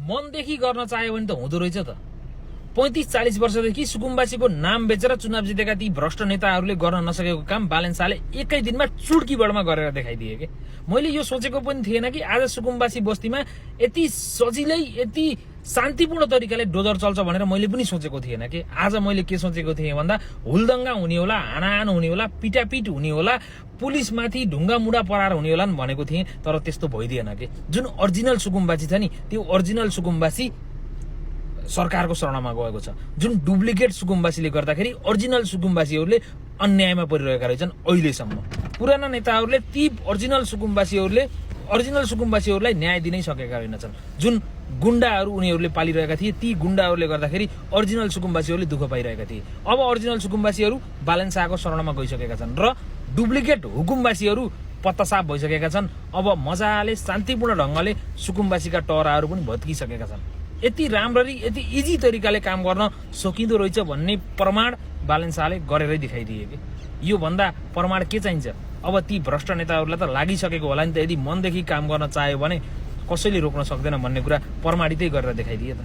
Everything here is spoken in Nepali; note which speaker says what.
Speaker 1: मनदेखि गर्न चाह्यो भने त हुँदो रहेछ त। 35-40 वर्षदेखि सुकुम्बासीको नाम बेचेर चुनाव जितेका ती भ्रष्ट नेताहरूले गर्न नसकेको काम बालेन शाहले एकै दिनमा चुड्कीबडमा गरेर देखाइदिए के। मैले यो सोचेको पनि थिएन कि आज सुकुम्बासी बस्तीमा यति सजिलै यति शान्तिपूर्ण तरिकाले डोजर चल्छ भनेर मैले पनि सोचेको थिएन कि। आज मैले के सोचेको थिएँ भन्दा हुलदङ्गा हुने होला, हानाहान हुने होला, पिटापिट हुने होला, पुलिसमाथि ढुङ्गा मुढा पराएर हुने होला भनेको थिएँ, तर त्यस्तो भइदिएन के। जुन ओरिजिनल सुकुम्बासी छ नि त्यो ओरिजिनल सुकुम्बासी सरकारको शरणमा गएको छ। जुन डुप्लिकेट सुकुम्बासीले गर्दाखेरि ओरिजिनल सुकुम्बासीहरूले अन्यायमा परिरहेका रहेछन् अहिलेसम्म। पुराना नेताहरूले ती ओरिजिनल सुकुम्बासीहरूलाई न्याय दिनै सकेका रहेनछन्। जुन गुण्डाहरू उनीहरूले पालिरहेका थिए ती गुण्डाहरूले गर्दाखेरि ओरिजिनल सुकुम्बासीहरूले दुःख पाइरहेका थिए। अब ओरिजिनल सुकुम्बासीहरू बालेन शाहको शरणमा गइसकेका छन् र डुप्लिकेट हुकुमबासीहरू पत्तासाफ भइसकेका छन्। अब मजाले शान्तिपूर्ण ढङ्गले सुकुम्बासीका टहराहरू पनि भत्किसकेका छन्। यति राम्ररी यति इजी तरिकाले काम गर्न सकिँदो रहेछ भन्ने प्रमाण बालेन शाहले गरेरै देखाइदिए कि। यो भन्दा प्रमाण के चाहिन्छ? अब ती भ्रष्ट नेताहरूलाई त लागिसकेको होला नि त। यदि मनदेखि काम गर्न चाह्यो भने कसैले रोक्न सक्दैन भन्ने कुरा प्रमाणितै गरेर देखाइदिए त।